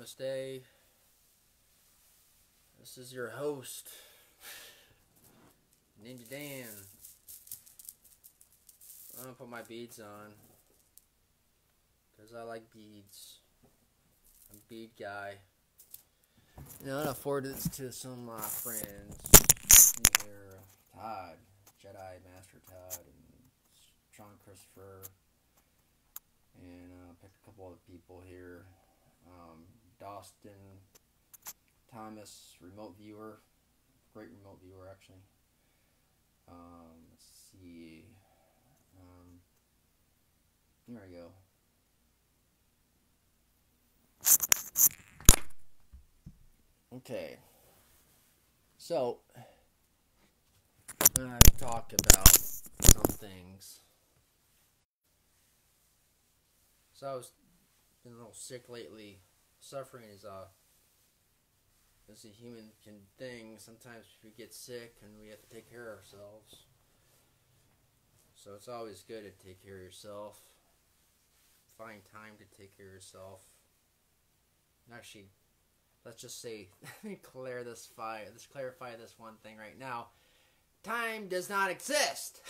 Namaste. This is your host, Ninja Dan. I'm gonna put my beads on because I like beads. I'm a bead guy. You know, I'm gonna forward this to some of my friends. Here, Todd, Jedi Master Todd, and Sean Christopher, and picked a couple other people here. Dawson Thomas, remote viewer, great remote viewer actually. Let's see. Here we go. Okay. So, I'm going to talk about some things. So I was been a little sick lately. Suffering is a human thing. Sometimes we get sick and we have to take care of ourselves. So it's always good to take care of yourself. Find time to take care of yourself. And actually, let's just say, clarify this one thing right now. Time does not exist.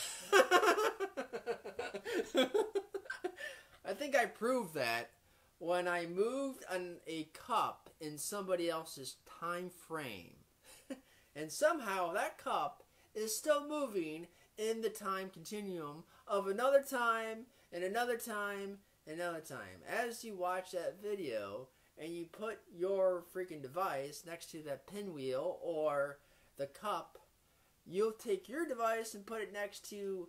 I think I proved that when I moved a cup in somebody else's time frame. And somehow that cup is still moving in the time continuum of another time, and another time, and another time. As you watch that video, and you put your freaking device next to that pinwheel or the cup, you'll take your device and put it next to,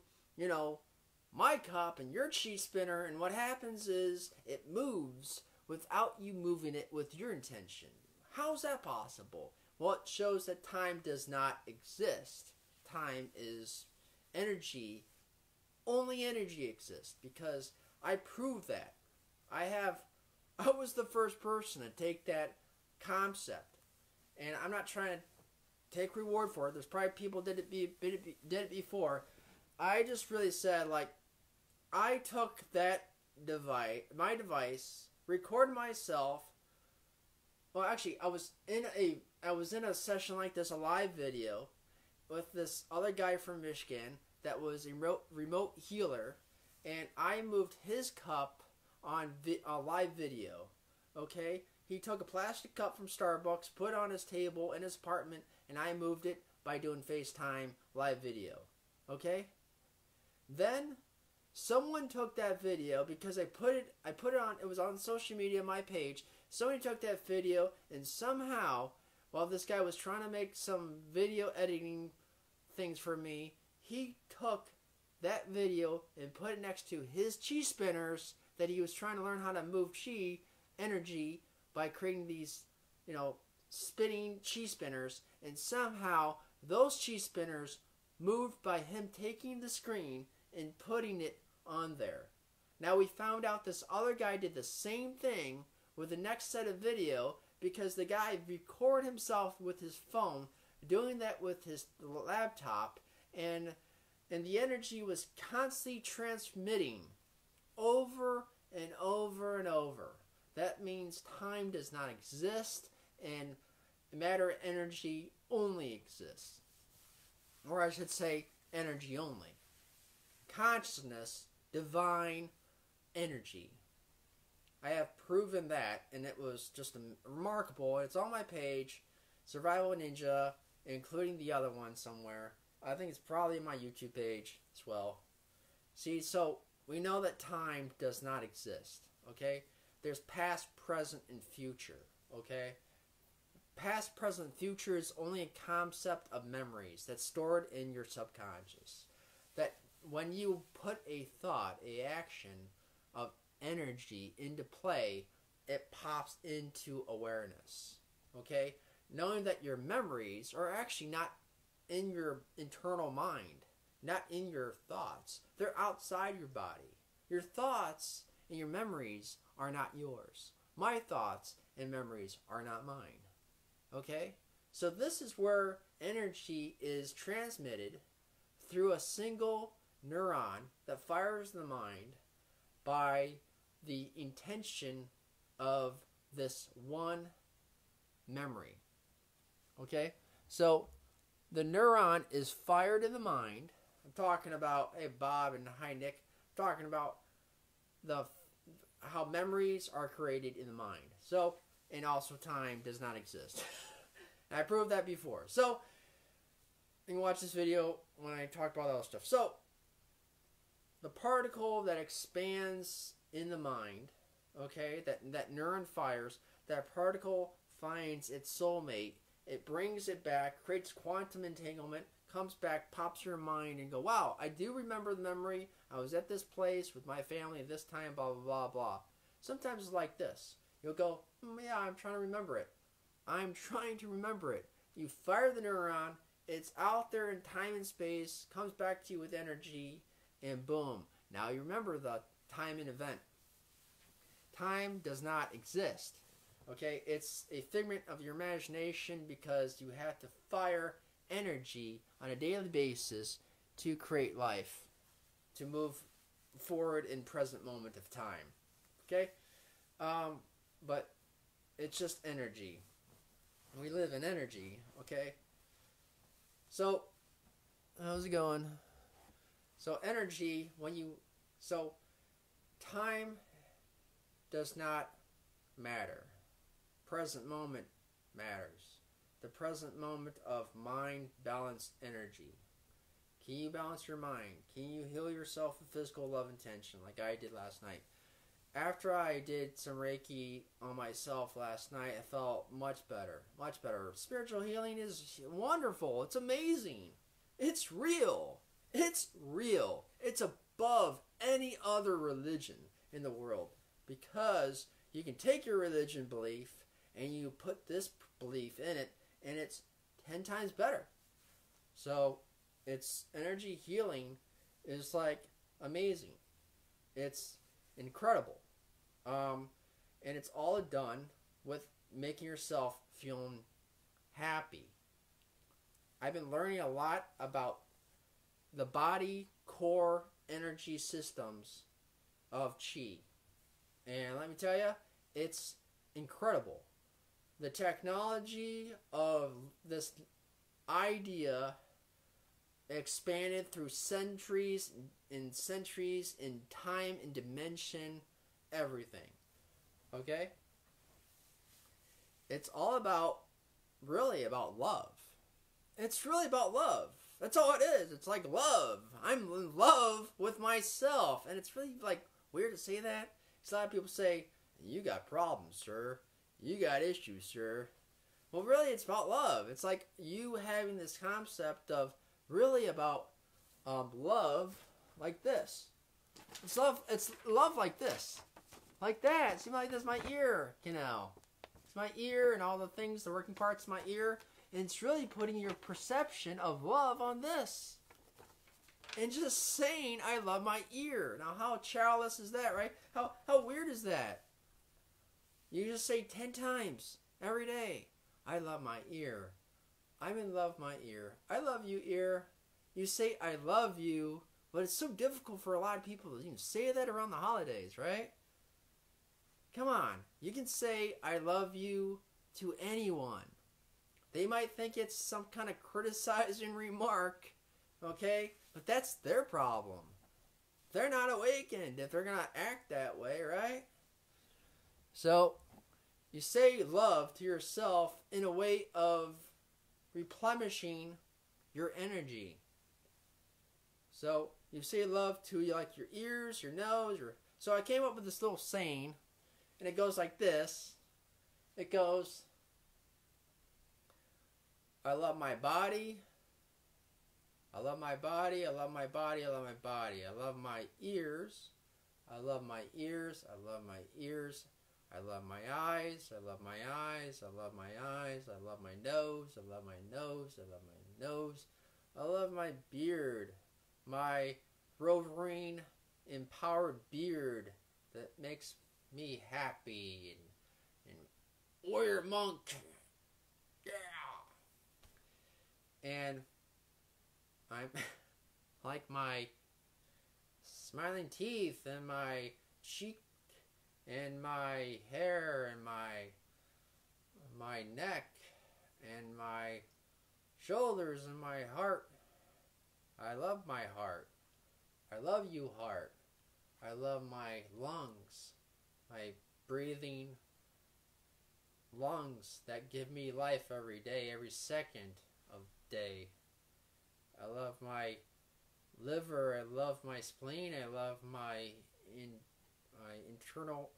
my cup and your cheese spinner, and what happens is it moves without you moving it with your intention. How's that possible? Well, it shows that time does not exist. Time is energy. Only energy exists, because I proved that. I was the first person to take that concept, and I'm not trying to take reward for it. There's probably people did it before. I just really said, I took that my device, recorded myself. Well, actually, I was in a session like this, a live video, with this other guy from Michigan that was a remote healer, and I moved his cup on a live video. Okay, he took a plastic cup from Starbucks, put it on his table in his apartment, and I moved it by doing FaceTime live video. Okay, then someone took that video, because I put it on, it was on social media, my page. Somebody took that video, and somehow, while this guy was trying to make some video editing things for me, he took that video and put it next to his chi spinners that he was trying to learn how to move chi energy by creating these, spinning chi spinners, and somehow those chi spinners moved by him taking the screen and putting it on there. Now we found out this other guy did the same thing with the next set of video, because the guy recorded himself with his phone doing that with his laptop, and the energy was constantly transmitting over and over and over. That means time does not exist, and matter and energy only exists. Or I should say, energy only. Consciousness, divine energy. I have proven that, and it was just remarkable. It's on my page, Survival Ninja, including the other one somewhere. I think it's probably my YouTube page as well. See, so we know that time does not exist, okay? There's past, present, and future, okay? Past, present, future is only a concept of memories that's stored in your subconscious. That when you put a thought, a action of energy into play, it pops into awareness, okay? Knowing that your memories are actually not in your internal mind, not in your thoughts. They're outside your body. Your thoughts and your memories are not yours. My thoughts and memories are not mine. Okay? So this is where energy is transmitted through a single neuron that fires the mind by the intention of this one memory. Okay? So the neuron is fired in the mind. I'm talking about, hey Bob and hi Nick, I'm talking about how memories are created in the mind. So, and also time does not exist. I proved that before. So, you can watch this video when I talk about all that stuff. So, the particle that expands in the mind, okay, that neuron fires, that particle finds its soulmate, it brings it back, creates quantum entanglement, comes back, pops your mind, and go, wow, I do remember the memory. I was at this place with my family at this time, blah, blah, blah, blah. Sometimes it's like this. You'll go, yeah, I'm trying to remember it. I'm trying to remember it. You fire the neuron, it's out there in time and space, comes back to you with energy, and boom. Now you remember the time and event. Time does not exist. Okay, it's a figment of your imagination because you have to fire energy on a daily basis to create life, to move forward in present moment of time. Okay, but it's just energy. We live in energy. Okay, so how's it going? So energy, so time does not matter. Present moment matters. The present moment of mind balanced energy. Can you balance your mind? Can you heal yourself with physical love and tension like I did last night? After I did some Reiki on myself last night, I felt much better. Much better. Spiritual healing is wonderful. It's amazing. It's real. It's real. It's above any other religion in the world because you can take your religion belief and you put this belief in it and it's 10 times better. So it's energy healing is like amazing. It's incredible. And it's all done with making yourself feeling happy. I've been learning a lot about the body core energy systems of Qi. And let me tell you, it's incredible. The technology of this idea expanded through centuries and centuries in time and dimension, everything. Okay? It's all about, really about love. It's really about love. That's all it is. It's like love. I'm in love with myself. And it's really like weird to say that. Because a lot of people say, you got problems, sir. You got issues, sir. Well, really, it's about love. It's like you having this concept of really about love like this. It's love like this. Like that. See, like this, my ear canal. It's my ear and all the things, the working parts of my ear. And it's really putting your perception of love on this. And just saying, I love my ear. Now, how childless is that, right? How weird is that? You just say 10 times every day, I love my ear. I'm in love with my ear. I love you, ear. You say, I love you, but it's so difficult for a lot of people to even say that around the holidays, right? Come on. You can say, I love you to anyone. They might think it's some kind of criticizing remark, okay? But that's their problem. They're not awakened if they're going to act that way, right? So, you say love to yourself in a way of replenishing your energy. So, you say love to like your ears, your nose, So I came up with this little saying, and it goes like this. It goes, I love my body. I love my body. I love my body. I love my body. I love my ears. I love my ears. I love my ears. I love my eyes. I love my eyes. I love my eyes. I love my nose. I love my nose. I love my nose. I love my beard. My rovering, empowered beard that makes me happy and warrior monk. Yeah. And I'm like my smiling teeth and my cheek and my hair and my neck and my shoulders and my heart. I love my heart. I love you, heart. I love my lungs, my breathing lungs that give me life every day, every second of day. I love my liver. I love my spleen. I love my internal,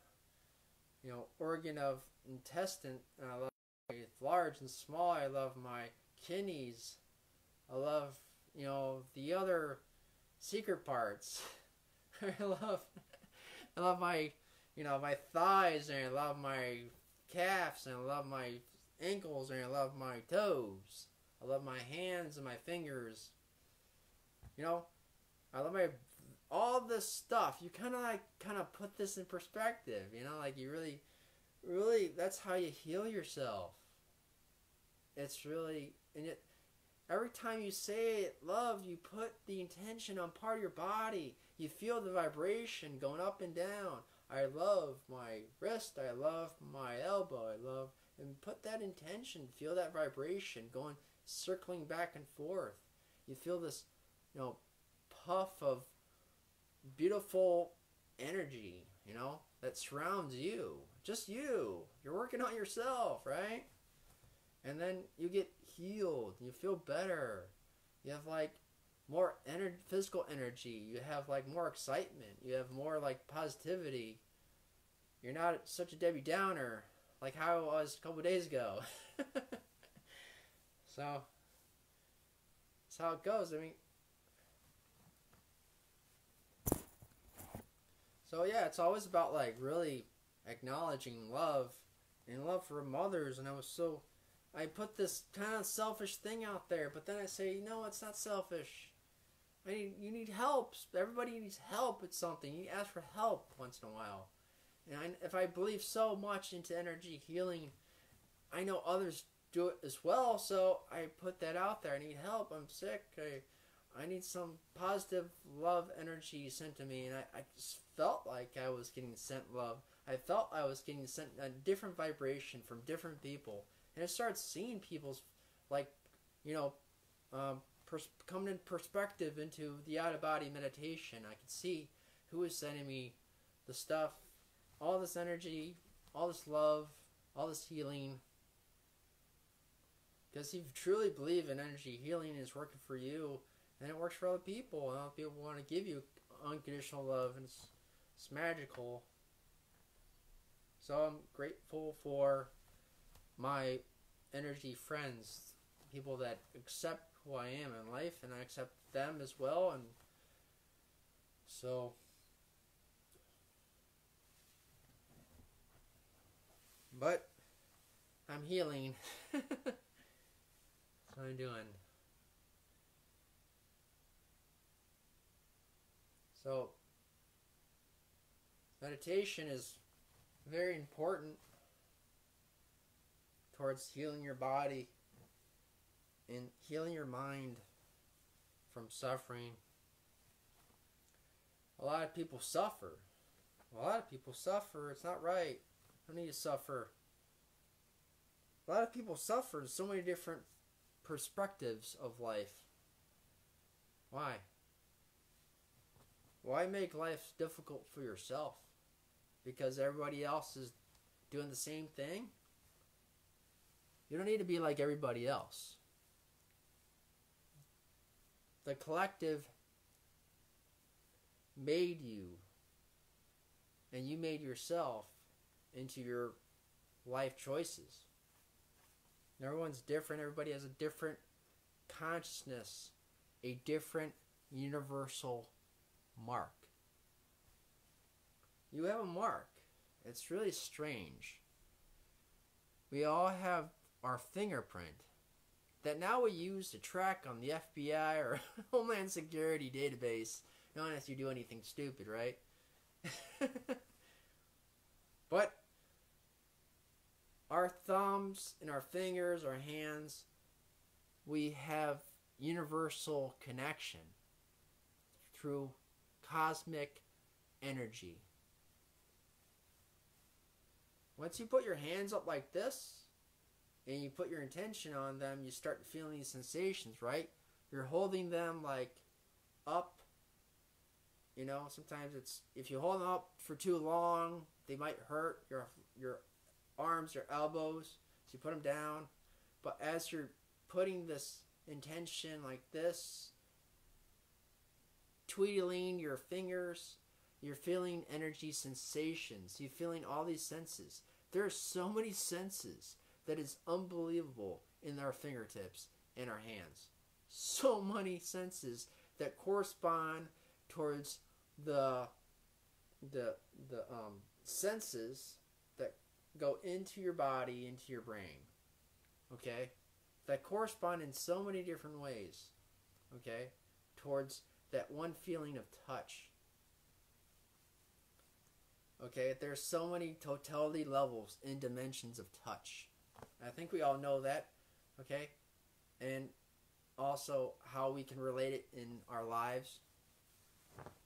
organ of intestine. And I love my large and small. I love my kidneys. I love, the other secret parts. I love my, my thighs, and I love my calves, and I love my ankles, and I love my toes. I love my hands and my fingers. I love all this stuff. You kind of put this in perspective. Like you really, that's how you heal yourself. It's really, every time you say love, you put the intention on part of your body. You feel the vibration going up and down. I love my wrist. I love my elbow. And put that intention. Feel that vibration going, circling back and forth. You feel this, puff of beautiful energy, that surrounds you. Just you. You're working on yourself, right? And then you get healed. You feel better. You have more physical energy. You have more excitement. You have more positivity. You're not such a Debbie Downer like how I was a couple days ago. So that's how it goes. So yeah, it's always about really acknowledging love and love for mothers. And I put this kind of selfish thing out there, but then I say, no, it's not selfish. You need help. Everybody needs help with something. You ask for help once in a while. And if I believe so much into energy healing, I know others do it as well. So I put that out there. I need help. I'm sick. I need some positive love energy sent to me. And I just felt like I was getting sent love. I felt I was getting sent a different vibration from different people. And I started seeing people's, coming in perspective into the out-of-body meditation. I could see who was sending me the stuff, all this energy, all this love, all this healing. Because if you truly believe in energy healing is working for you, then it works for other people. And other people want to give you unconditional love, and it's magical. So I'm grateful for my energy friends, people that accept who I am in life, and I accept them as well. And so but I'm healing. That's what I'm doing. So meditation is very important towards healing your body and healing your mind from suffering. A lot of people suffer. It's not right. I don't need to suffer. A lot of people suffer in so many different perspectives of life. Why? Why make life difficult for yourself? Because everybody else is doing the same thing? You don't need to be like everybody else. The collective made you, and you made yourself into your life choices. Everyone's different. Everybody has a different consciousness, a different universal mark. You have a mark. It's really strange. We all have our fingerprint that now we use to track on the FBI or Homeland Security database. Not unless you do anything stupid, right? But our thumbs and our fingers, our hands, we have universal connection through cosmic energy. Once you put your hands up like this and you put your intention on them, you start feeling these sensations, right? You're holding them like up. You know, sometimes it's, if you hold them up for too long, they might hurt your arms, your elbows. So you put them down. But as you're putting this intention like this, tweedling your fingers, you're feeling energy sensations. You're feeling all these senses. There are so many senses that is unbelievable in our fingertips and our hands. So many senses that correspond towards the senses that go into your body, into your brain. Okay? That correspond in so many different ways. Okay? Towards that one feeling of touch. Okay? There's so many totality levels and dimensions of touch. I think we all know that. Okay? And also how we can relate it in our lives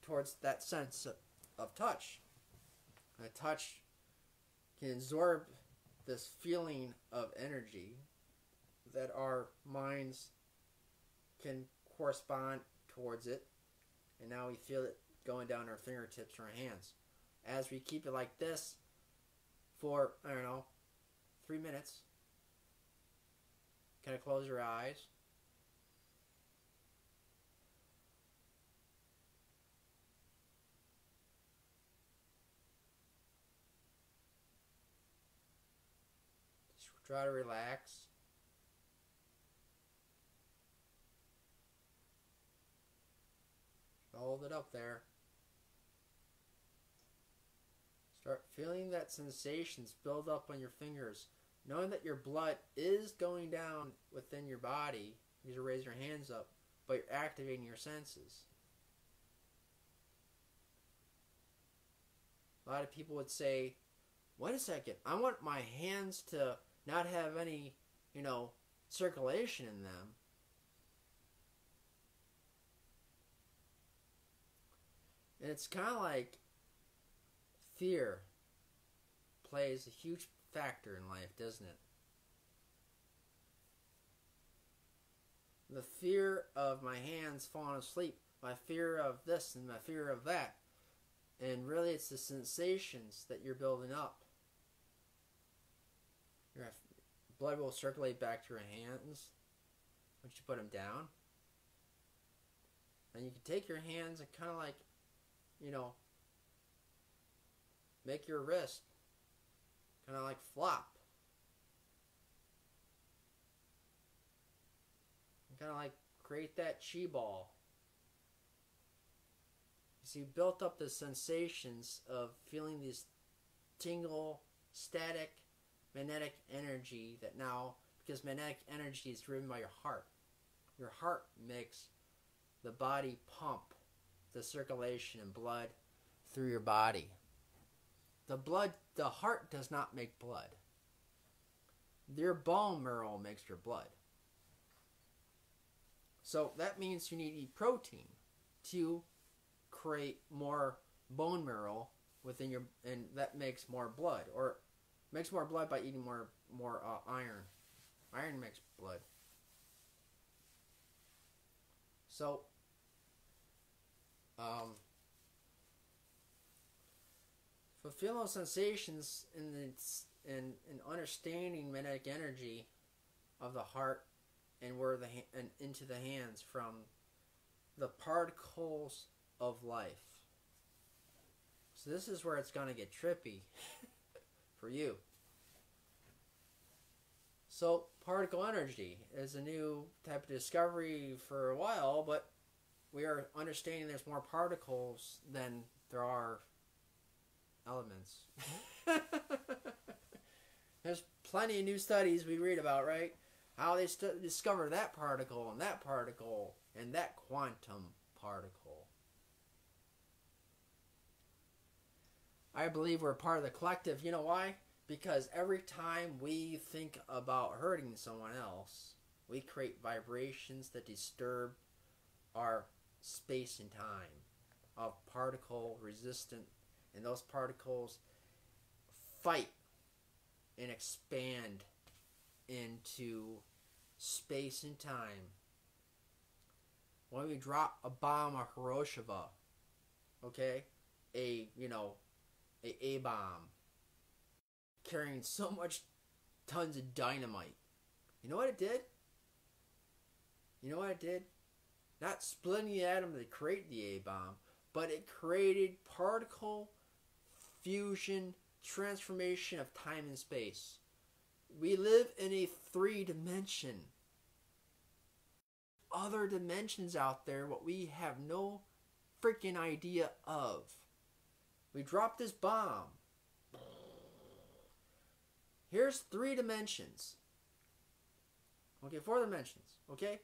towards that sense of touch. And touch can absorb this feeling of energy that our minds can correspond towards it, and now we feel it going down our fingertips or our hands. As we keep it like this for, 3 minutes, kind of close your eyes. Just try to relax. Hold it up there. Start feeling that sensations build up on your fingers. Knowing that your blood is going down within your body. You just raise your hands up, but you're activating your senses. A lot of people would say, wait a second, I want my hands to not have any, circulation in them. And it's kind of like fear plays a huge factor in life, doesn't it? The fear of my hands falling asleep, my fear of this and my fear of that. And really it's the sensations that you're building up. Your blood will circulate back to your hands once you put them down. And you can take your hands and kind of like, make your wrist kind of like flop. And kind of like create that chi ball. You see, built up the sensations of feeling these tingle, static, magnetic energy that now, because magnetic energy is driven by your heart. Your heart makes the body pump the circulation and blood through your body. The heart does not make blood. Your bone marrow makes your blood. So that means you need to eat protein to create more bone marrow within your, and that makes more blood, or makes more blood by eating more iron. Iron makes blood. So, fulfill those sensations in understanding magnetic energy of the heart and where and into the hands from the particles of life. So this is where it's going to get trippy for you. So particle energy is a new type of discovery for a while, but we are understanding there's more particles than there are elements. There's plenty of new studies we read about, right? How they discover that particle and that particle and that quantum particle. I believe we're part of the collective. You know why? Because every time we think about hurting someone else, we create vibrations that disturb our space and time of particle resistant, and those particles fight and expand into space and time. When we drop a bomb on Hiroshima, okay, a bomb carrying so much tons of dynamite. You know what it did? You know what it did? Not splitting the atom to create the A bomb, but it created particle fusion transformation of time and space. We live in a 3-dimension. Other dimensions out there, what we have no freaking idea of. We dropped this bomb. Here's 3 dimensions. Okay, 4 dimensions. Okay?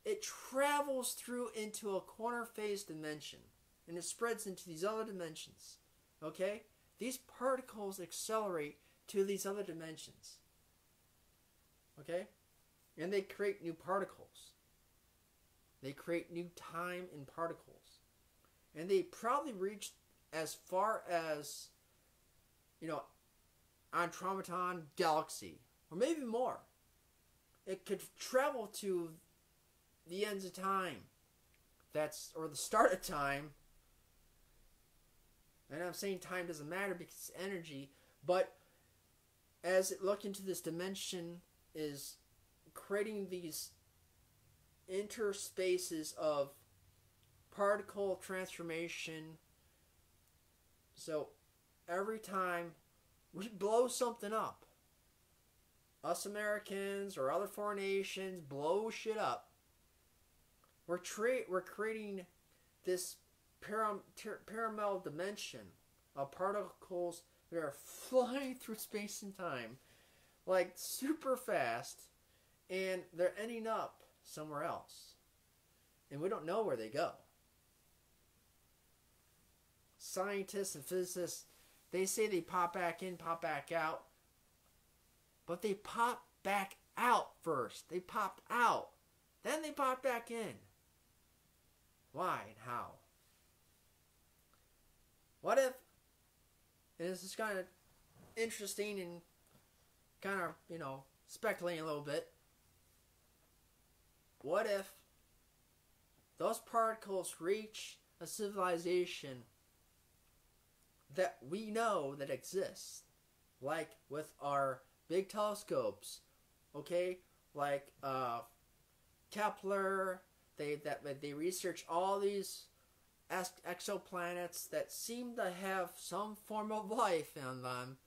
It travels through into a corner phase dimension. And it spreads into these other dimensions. Okay? These particles accelerate to these other dimensions. Okay? And they create new particles. They create new time in particles. And they probably reach as far as, Andromeda Galaxy. Or maybe more. It could travel to the ends of time. Or the start of time. And I'm saying time doesn't matter because it's energy. But as it look into this dimension is creating these interspaces of particle transformation. So every time we blow something up, us Americans or other foreign nations blow shit up, we're creating this parallel dimension of particles that are flying through space and time like super fast, and they're ending up somewhere else. And we don't know where they go. Scientists and physicists, they say they pop back in, pop back out. But they pop back out first. They popped out. Then they popped back in. Why and how? What if, and this is kind of interesting and kind of, speculating a little bit. What if those particles reach a civilization that we know that exists? Like with our big telescopes, okay? Like Kepler, they research all these exoplanets that seem to have some form of life in them,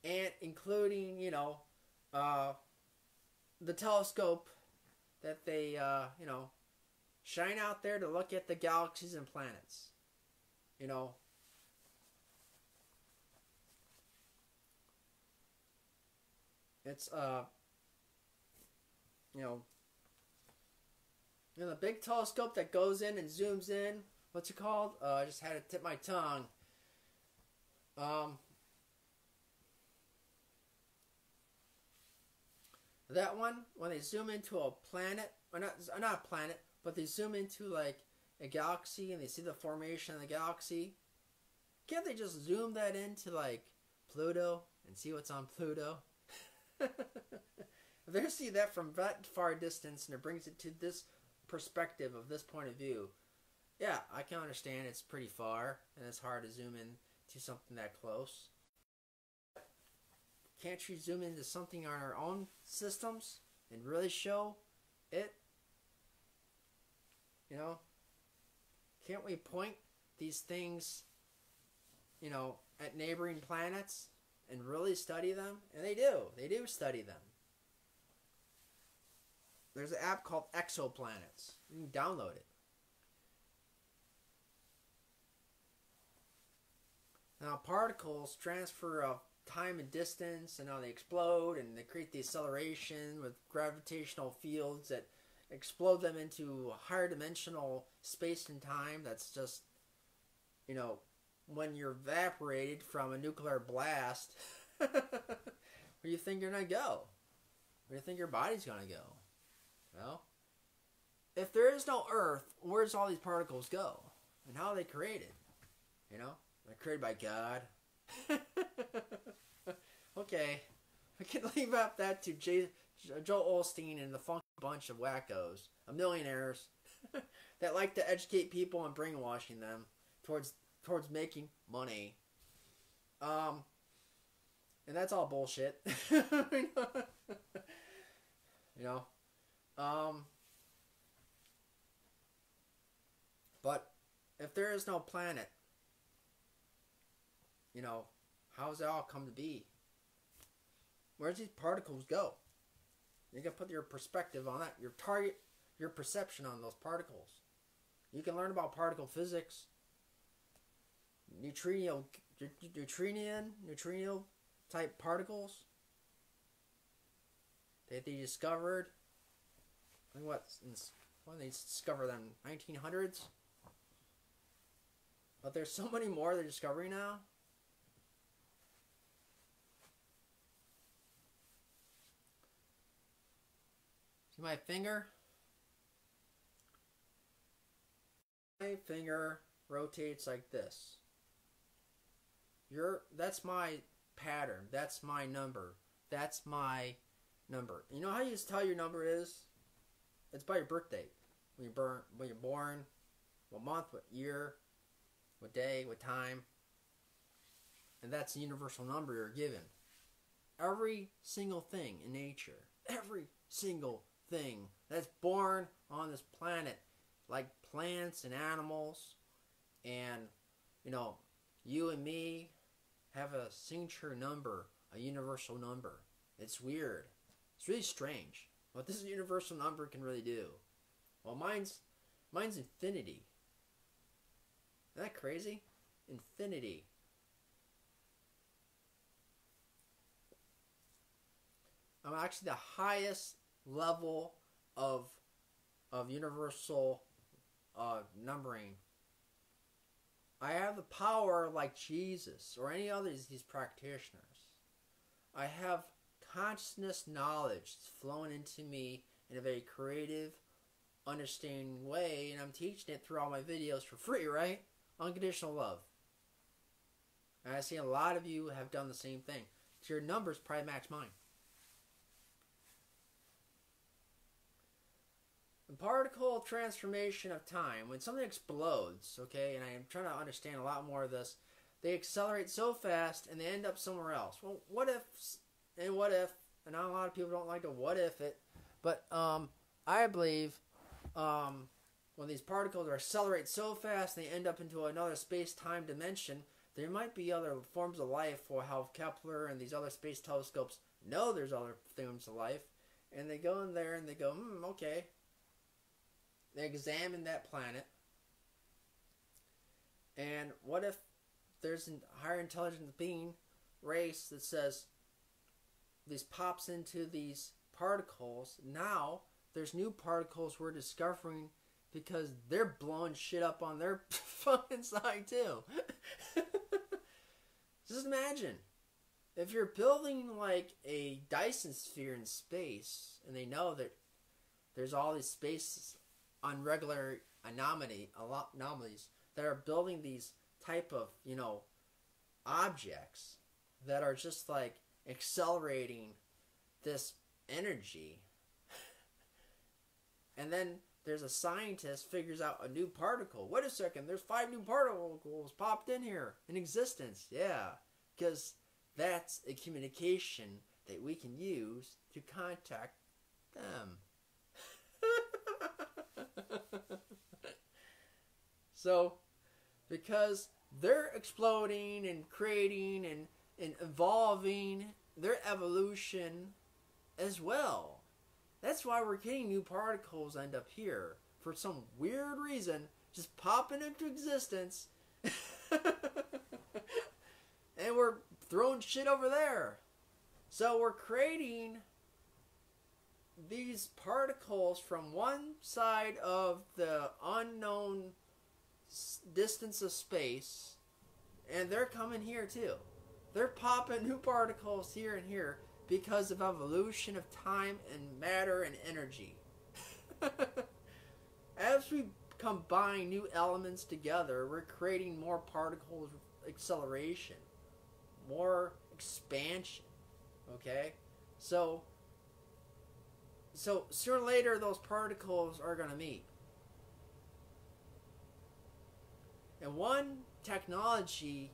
and including, the telescope that they, shine out there to look at the galaxies and planets. It's, the big telescope that goes in and zooms in. What's it called? I just had to tip my tongue. That one, when they zoom into a planet, or not a planet, but they zoom into like a galaxy and they see the formation of the galaxy. Can't they just zoom that into like Pluto and see what's on Pluto? If they see that from that far distance and it brings it to this perspective of this point of view, yeah, I can understand it's pretty far and it's hard to zoom in to something that close. Can't you zoom into something on our own systems and really show it? Can't we point these things, at neighboring planets and really study them? And they do. They do study them. There's an app called Exoplanets. You can download it. Now, particles transfer of time and distance, and how they explode, and they create the acceleration with gravitational fields that explode them into higher dimensional space and time. That's just, when you're evaporated from a nuclear blast, where do you think you're going to go? Where do you think your body's going to go? Well, if there is no Earth, where does all these particles go? And how are they created? They're created by God. Okay. I can leave up that to Joel Osteen and the funky bunch of wackos, of millionaires that like to educate people and brainwashing them towards making money. And that's all bullshit. You know. But if there is no planet, you know, how does it all come to be? Where does these particles go? You gotta put your perspective on that, your target, your perception on those particles. You can learn about particle physics, neutrino type particles that they discovered. I think when they discovered them, 1900s. But there's so many more they're discovering now. See my finger? My finger rotates like this. That's my pattern. That's my number. That's my number. You know how you just tell your number is? It's by your birth date. When you're born, what month, what year, what day, what time. And that's the universal number you're given. Every single thing in nature, every single thing that's born on this planet, like plants and animals, and, you know, you and me have a signature number, a universal number. It's weird. It's really strange what this universal number can really do. Well, mine's infinity. Isn't that crazy? Infinity. I'm actually the highest level of universal numbering. I have the power like Jesus or any other of these practitioners. I have consciousness knowledge flowing into me in a very creative, understanding way, and I'm teaching it through all my videos for free, right? Unconditional love. And I see a lot of you have done the same thing. So your numbers probably match mine. The particle transformation of time, when something explodes, okay, and I am trying to understand a lot more of this, they accelerate so fast and they end up somewhere else. Well, what if, and not a lot of people don't like to what if it, but I believe when these particles are accelerate so fast they end up into another space-time dimension, there might be other forms of life, or how Kepler and these other space telescopes know there's other forms of life, and they go in there and they go, okay. They examine that planet, and what if there's a higher intelligent being race that says this pops into these particles. Now there's new particles we're discovering because they're blowing shit up on their fucking side too. Just imagine if you're building like a Dyson sphere in space, and they know that there's all these spaces on regular anomalies that are building these type of, you know, objects that are just like accelerating this energy. And then there's a scientist figures out a new particle. Wait a second, there's 5 new particles popped in here in existence. Yeah, because that's a communication that we can use to contact them. So, because they're exploding and creating and evolving their evolution as well. That's why we're getting new particles end up here. For some weird reason, just popping into existence. And we're throwing shit over there. So we're creating these particles from one side of the unknown distance of space, and they're coming here too. They're popping new particles here and here because of evolution of time and matter and energy. As we combine new elements together, we're creating more particle acceleration, more expansion, okay? So, so sooner or later, those particles are going to meet. And one technology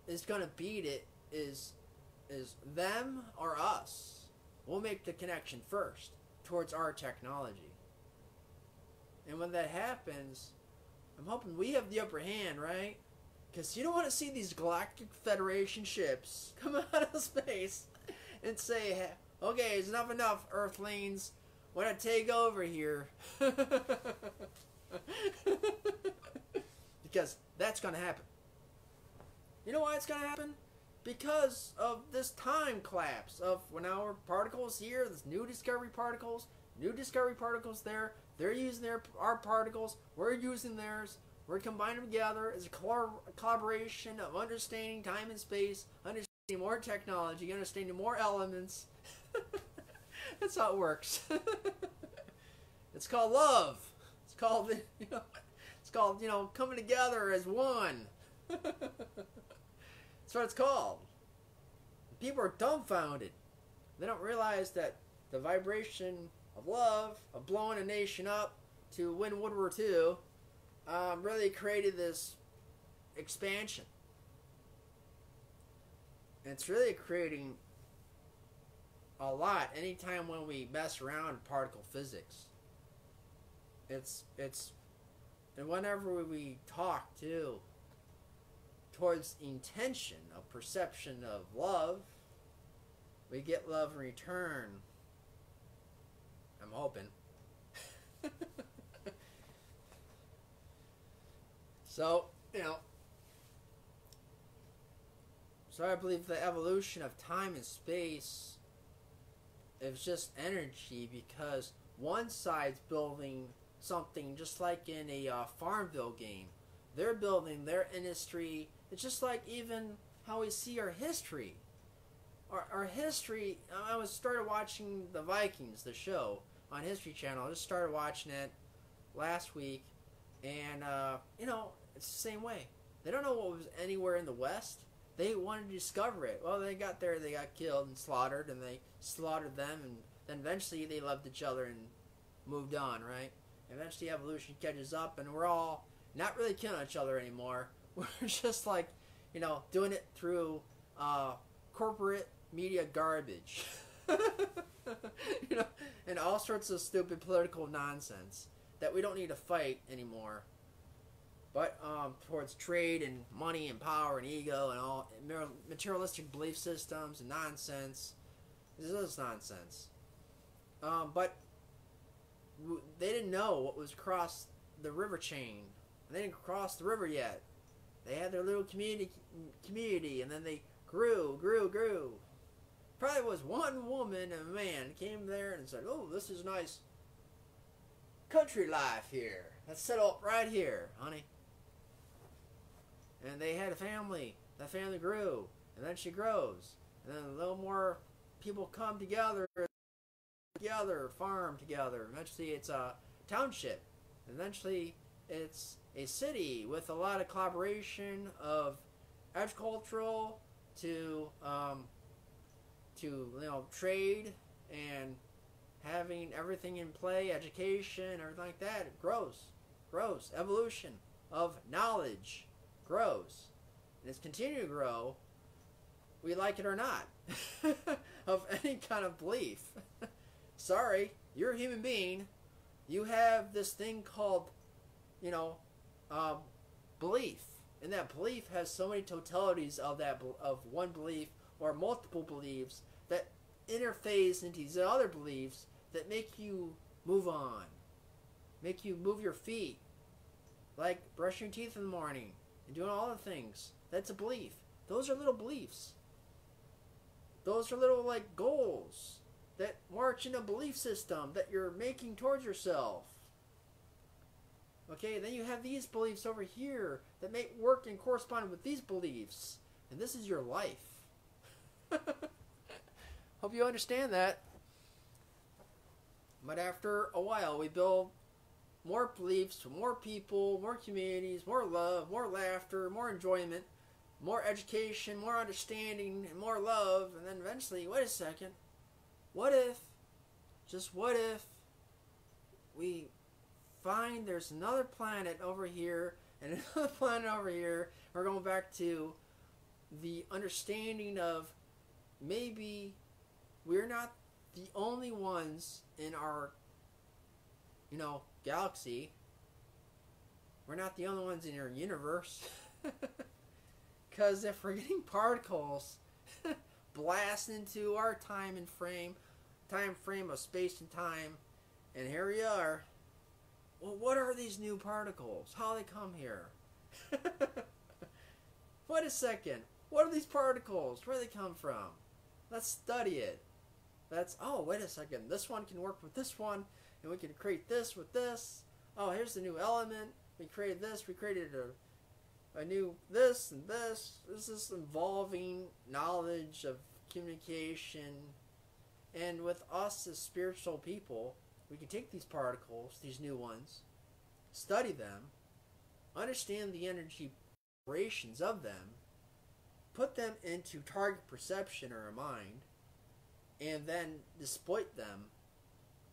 is going to beat it is them or us. We'll make the connection first towards our technology. And when that happens, I'm hoping we have the upper hand, right? Because you don't want to see these Galactic Federation ships come out of space and say, okay, it's enough, Earthlings. Want to take over here. Because that's going to happen. You know why it's going to happen? Because of this time collapse of when our particles here, this new discovery particles there. They're using our particles. We're using theirs. We're combining them together as a collaboration of understanding time and space, understanding more technology, understanding more elements. That's how it works. It's called love. It's called, coming together as one. That's what it's called. People are dumbfounded. They don't realize that the vibration of love, of blowing a nation up to win World War II, really created this expansion. And it's really creating a lot anytime when we mess around with particle physics. And whenever we talk too towards intention of perception of love, we get love in return. I'm hoping. So I believe the evolution of time and space is just energy, because one side's building something just like in a Farmville game. They're building their industry. It's just like even how we see our history. Our history, I started watching the Vikings, the show, on History Channel. I just started watching it last week, and, it's the same way. They don't know what was anywhere in the West. They wanted to discover it. Well, they got there, they got killed and slaughtered, and they slaughtered them, and then eventually they loved each other and moved on, right? Eventually evolution catches up, and we're all not really killing each other anymore. We're just like, doing it through corporate media garbage. And all sorts of stupid political nonsense that we don't need to fight anymore. But towards trade and money and power and ego and all materialistic belief systems and nonsense. This is nonsense. But they didn't know what was across the river chain. They didn't cross the river yet. They had their little community, and then they grew. Probably was one woman and a man came there and said, "Oh, this is nice country life here. Let's settle up right here, honey." And they had a family. That family grew, and then she grows, and then a little more people come together, farm together. Eventually, it's a township. Eventually, it's a city with a lot of collaboration of agricultural to trade and having everything in play, education, everything like that. It grows. Evolution of knowledge grows. And it's continuing to grow, we like it or not, of any kind of belief. Sorry, you're a human being. You have this thing called, belief. And that belief has so many totalities of one belief or multiple beliefs that interface into these other beliefs that make you move on, make you move your feet, like brushing your teeth in the morning and doing all the things. That's a belief. Those are little beliefs. Those are little goals that march in a belief system that you're making towards yourself. Okay, then you have these beliefs over here that may work and correspond with these beliefs. And this is your life. Hope you understand that. But after a while, we build more beliefs, more people, more communities, more love, more laughter, more enjoyment, more education, more understanding, and more love. And then eventually, wait a second, What if, just what if, we find there's another planet over here and another planet over here? We're going back to the understanding of maybe we're not the only ones in our, galaxy. We're not the only ones in our universe. Because if we're getting particles blast into our time frame of space and time, and here we are. Well, what are these new particles? How they come here? Wait a second. What are these particles? Where do they come from? Let's study it. Wait a second. This one can work with this one, and we can create this with this. Oh, here's the new element. We created this. We created a new this and this. This is involving knowledge of communication. And with us as spiritual people, we can take these particles, these new ones, study them, understand the energy vibrations of them, put them into target perception or a mind, and then exploit them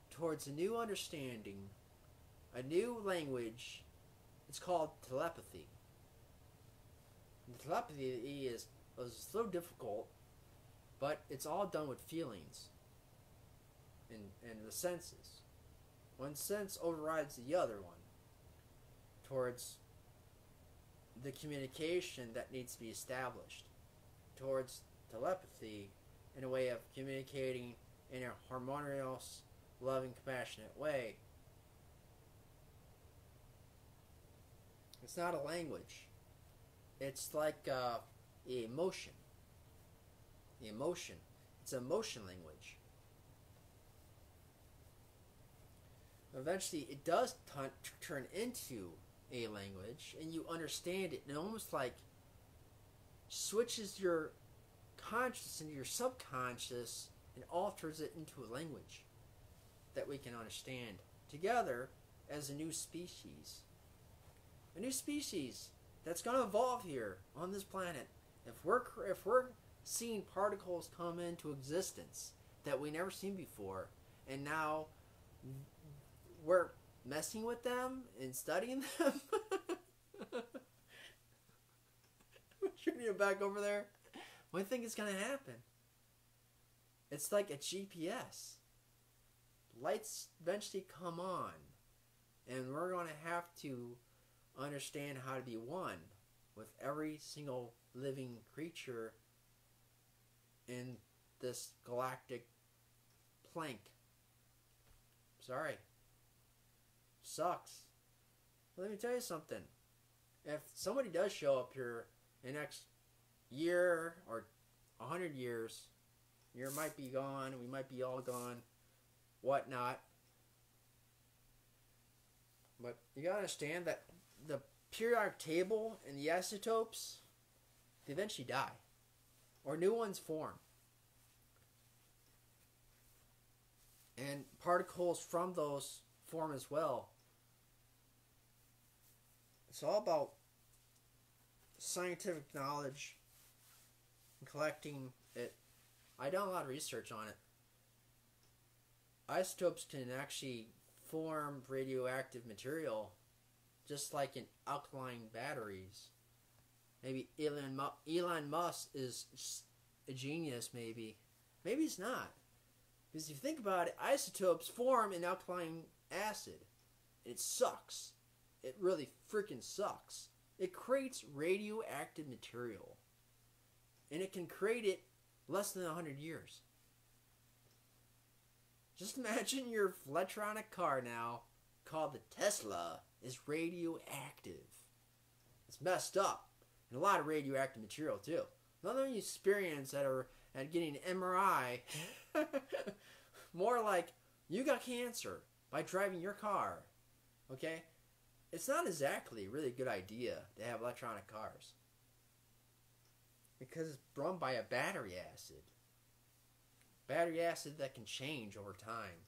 towards a new understanding, a new language. It's called telepathy. And telepathy is so difficult, but it's all done with feelings and the senses. One sense overrides the other one towards the communication that needs to be established, towards telepathy in a way of communicating in a harmonious, loving, compassionate way. It's not a language. It's like emotion. Emotion. It's a motion language. Eventually, it does turn into a language, and you understand it, and it almost like switches your conscious into your subconscious and alters it into a language that we can understand together as a new species. A new species that's going to evolve here on this planet. If we're seeing particles come into existence that we never seen before, and now we're messing with them and studying them. Shooting it back over there. What do you think is going to happen? It's like a GPS. Lights eventually come on, and we're going to have to understand how to be one with every single living creature in this galactic plank. Sorry. Sucks. Let me tell you something. If somebody does show up here in the next year or 100 years, you might be gone, we might be all gone, whatnot. But you gotta understand that the periodic table and the isotopes, they eventually die. Or new ones form. And particles from those form as well. It's all about scientific knowledge and collecting it. I done a lot of research on it. Isotopes can actually form radioactive material just like in alkaline batteries. Maybe Elon Musk is a genius, maybe. Maybe he's not. Because if you think about it, isotopes form in alkaline acid. It sucks. It really freaking sucks. It creates radioactive material. And it can create it less than 100 years. Just imagine your electronic car now, called the Tesla, is radioactive. It's messed up. And a lot of radioactive material too. Not only experience that are at getting an MRI, more like you got cancer by driving your car. Okay? It's not exactly a really good idea to have electronic cars. Because it's run by a battery acid. Battery acid that can change over time.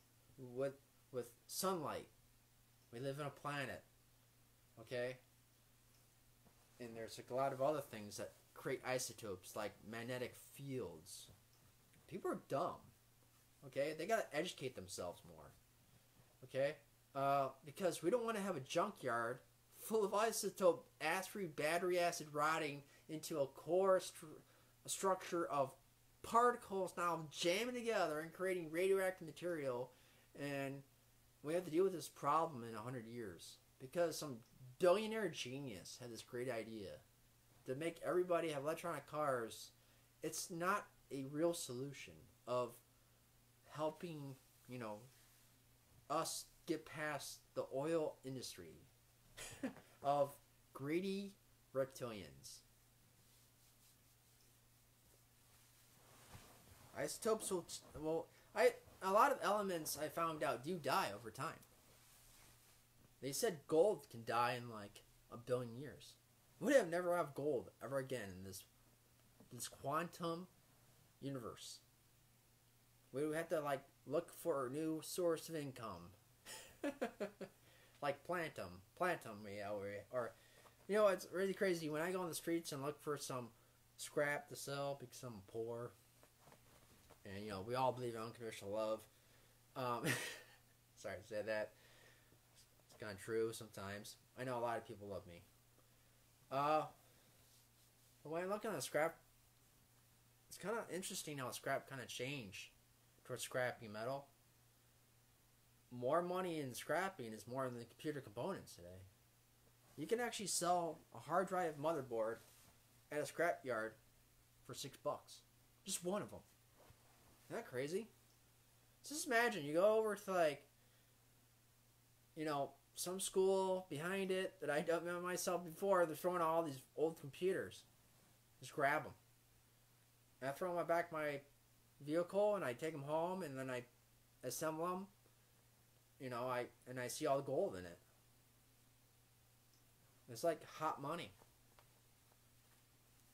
With sunlight. We live on a planet. Okay? And there's a lot of other things that create isotopes, like magnetic fields. People are dumb. Okay, they gotta educate themselves more. Okay, because we don't want to have a junkyard full of isotope acid battery acid rotting into a core a structure of particles now jamming together and creating radioactive material, and we have to deal with this problem in 100 years because some billionaire genius had this great idea to make everybody have electronic cars. It's not a real solution of helping, us get past the oil industry of greedy reptilians. Isotopes a lot of elements I found out do die over time. They said gold can die in like a billion years. We would have never have gold ever again in this quantum universe. We would have to like look for a new source of income. Like plantum, yeah, or it's really crazy when I go on the streets and look for some scrap to sell because I'm poor. And we all believe in unconditional love. Sorry to say that. It's kind of true sometimes. I know a lot of people love me. But when I look on the scrap, it's kind of interesting how scrap kind of changed towards scrapping metal. More money in scrapping is more than the computer components today. You can actually sell a hard drive motherboard at a scrap yard for $6. Just one of them. Isn't that crazy? Just imagine you go over to like, some school behind it that I don't know myself before. They're throwing all these old computers. Just grab them. And I throw them in the back of my vehicle and I take them home and then I assemble them. I see all the gold in it. It's like hot money.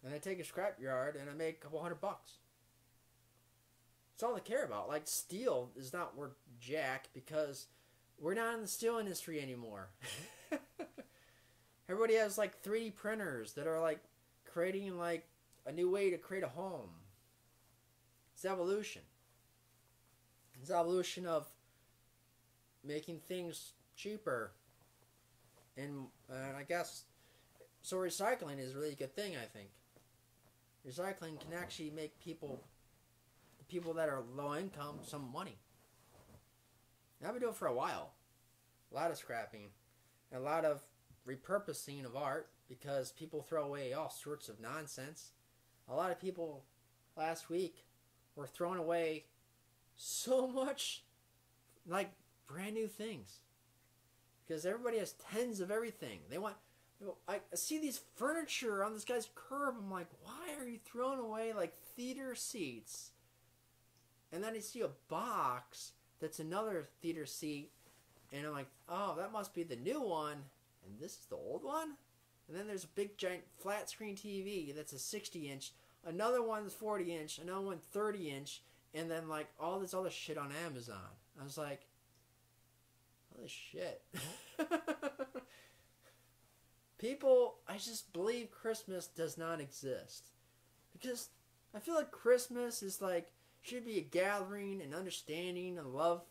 And I take a scrap yard and I make a couple $100. That's all they care about. Like steel is not worth jack because we're not in the steel industry anymore. Everybody has like 3D printers that are like creating like a new way to create a home. It's evolution. It's evolution of making things cheaper. And I guess, so recycling is a really good thing, I think. Recycling can actually make the people that are low income, some money. And I've been doing it for a while. A lot of scrapping. And a lot of repurposing of art because people throw away all sorts of nonsense. A lot of people last week were throwing away so much like brand new things. Because everybody has tens of everything. I see these furniture on this guy's curb. I'm like, why are you throwing away like theater seats? And then I see a box that's another theater seat. And I'm like, oh, that must be the new one. And this is the old one? And then there's a big giant flat screen TV that's a 60-inch. Another one's 40-inch. Another one 30-inch. And then like all this other shit on Amazon. I was like, holy shit. People, I just believe Christmas does not exist. Because I feel like Christmas is like, should be a gathering and understanding and love,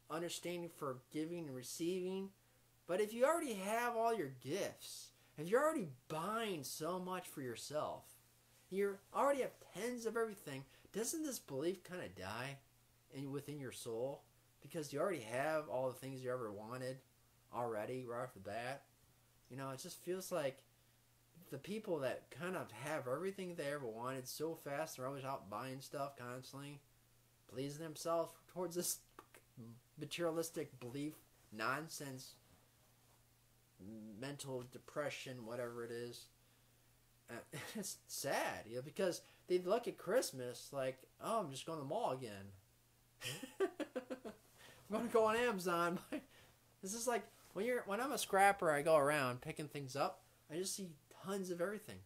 understanding for giving and receiving. But if you already have all your gifts, if you're already buying so much for yourself, you already have tens of everything, doesn't this belief kind of die within your soul? Because you already have all the things you ever wanted already right off the bat. It just feels like the people that kind of have everything they ever wanted so fast, they're always out buying stuff constantly, pleasing themselves towards this materialistic belief, nonsense, mental depression, whatever it is. It's sad, because they look at Christmas like, oh, I'm just going to the mall again. I'm going to go on Amazon. This is like, when I'm a scrapper, I go around picking things up, I just see tons of everything.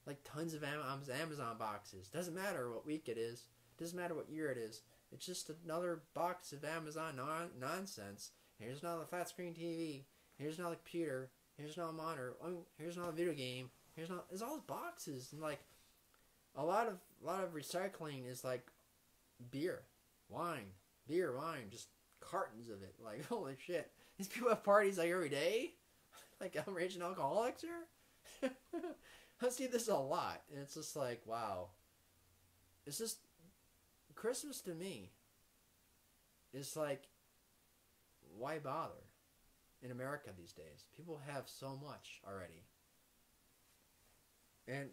Like tons of Amazon boxes. Doesn't matter what week it is. Doesn't matter what year it is. It's just another box of Amazon nonsense. Here's another flat screen TV. Here's another computer. Here's another monitor. Here's another video game. There's all these boxes. And like a lot of recycling is like beer. wine, beer, wine, just cartons of it. Like, holy shit. These people have parties like every day? Like, I'm raging alcoholics here? I see this a lot. And it's just like, wow. It's just, Christmas to me is like, why bother? In America these days, people have so much already. And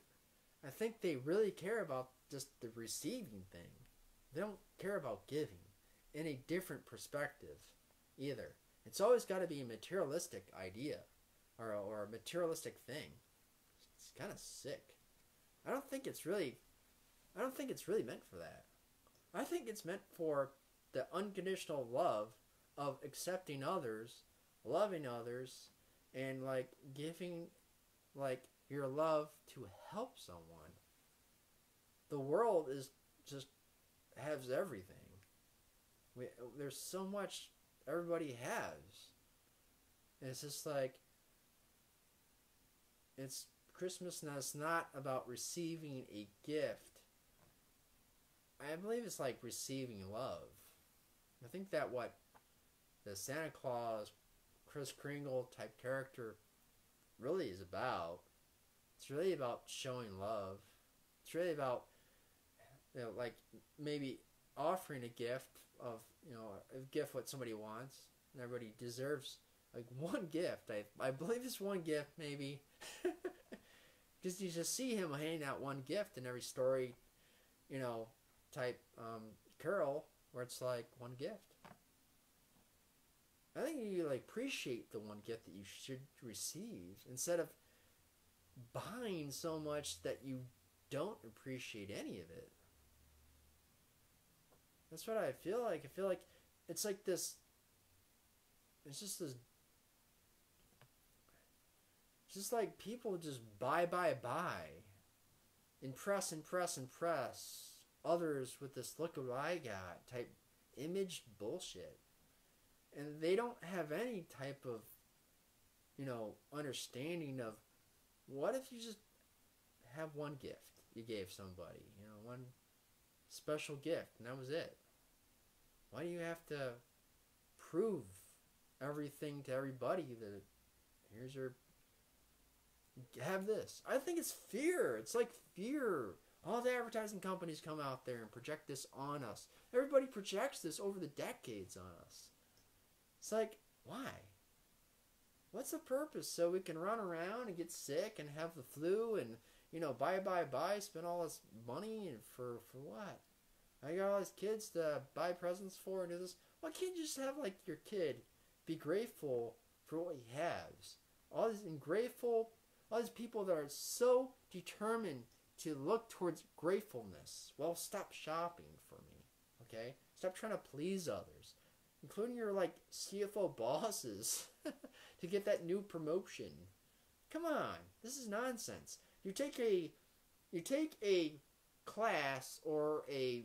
I think they really care about just the receiving thing. They don't care about giving in a different perspective either. It's always got to be a materialistic idea or a materialistic thing. It's kind of sick. I don't think it's really meant for that. I think it's meant for the unconditional love of accepting others, loving others, and like giving like your love to help someone. The world is just has everything. There's so much everybody has. And it's just like, it's Christmas and it's not about receiving a gift. I believe it's like receiving love. I think that what the Santa Claus, Kris Kringle type character really is about. It's really about showing love. It's really about, like maybe offering a gift of, a gift what somebody wants, and everybody deserves like one gift. I believe it's one gift maybe, because you just see him handing out one gift in every story, type carol where it's like one gift. I think you like appreciate the one gift that you should receive instead of buying so much that you don't appreciate any of it. That's what I feel like. I feel like it's like this. It's just this. It's just like people just buy. Impress others with this look of what I got type image bullshit. And they don't have any type of, understanding of what if you just have one gift you gave somebody, one special gift, and that was it. Why do you have to prove everything to everybody that here's your, have this? I think it's fear. It's like fear. All the advertising companies come out there and project this on us. Everybody projects this over the decades on us. It's like, why? What's the purpose? So we can run around and get sick and have the flu and, buy, spend all this money and for what? I got all these kids to buy presents for and do this. Why can't you just have like your kid be grateful for what he has? All these people that are so determined to look towards gratefulness. Well, stop shopping for me, okay? Stop trying to please others, including your like CFO bosses, to get that new promotion. Come on, this is nonsense. You take a class or a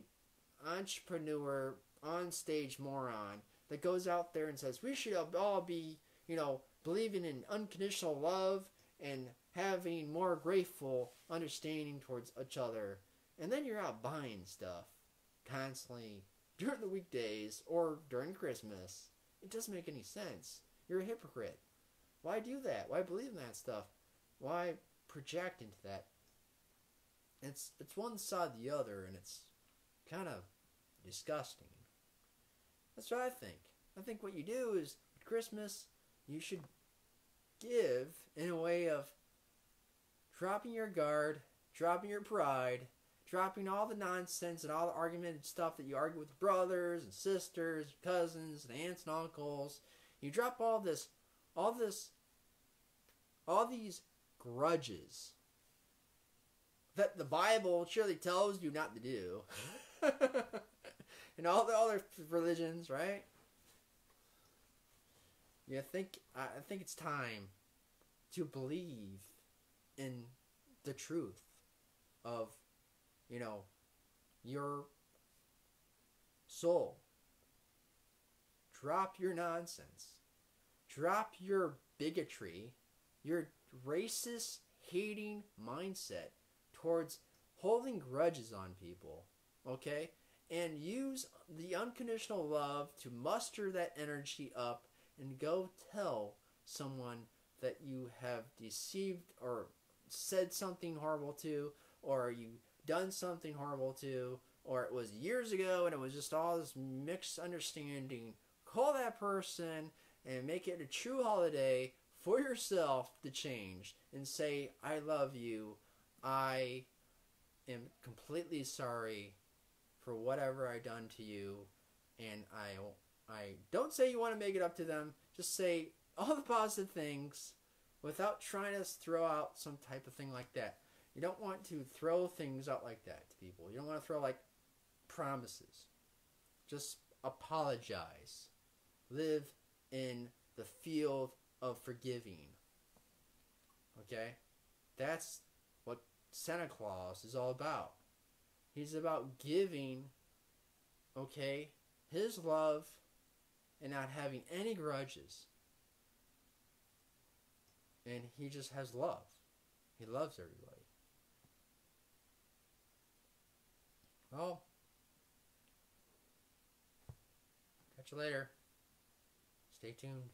entrepreneur on stage moron that goes out there and says we should all be, believing in unconditional love and having more grateful understanding towards each other, and then you're out buying stuff constantly during the weekdays or during Christmas. It doesn't make any sense. You're a hypocrite. Why do that? Why believe in that stuff? Why project into that? It's one side or the other, and it's kind of disgusting. That's what I think. I think what you do is, at Christmas, you should give in a way of dropping your guard, dropping your pride, dropping all the nonsense and all the argumented stuff that you argue with brothers and sisters, cousins and aunts and uncles. You drop all these grudges that the Bible surely tells you not to do. And all the other religions, right? I think it's time to believe in the truth of, your soul. Drop your nonsense. Drop your bigotry, your racist, hating mindset towards holding grudges on people, okay? and use the unconditional love to muster that energy up and go tell someone that you have deceived or said something horrible to, or you done something horrible to, or it was years ago and it was just all this mixed understanding. Call that person and make it a true holiday for yourself to change and say, I love you. I am completely sorry for whatever I done to you, and I don't say you want to make it up to them. Just say all the positive things without trying to throw out some type of thing like that. You don't want to throw things out like that to people. You don't want to throw like promises. Just apologize. Live in the field of forgiving. Okay? That's what Santa Claus is all about. He's about giving, okay, his love and not having any grudges. And he just has love. He loves everybody. Well, catch you later. Stay tuned.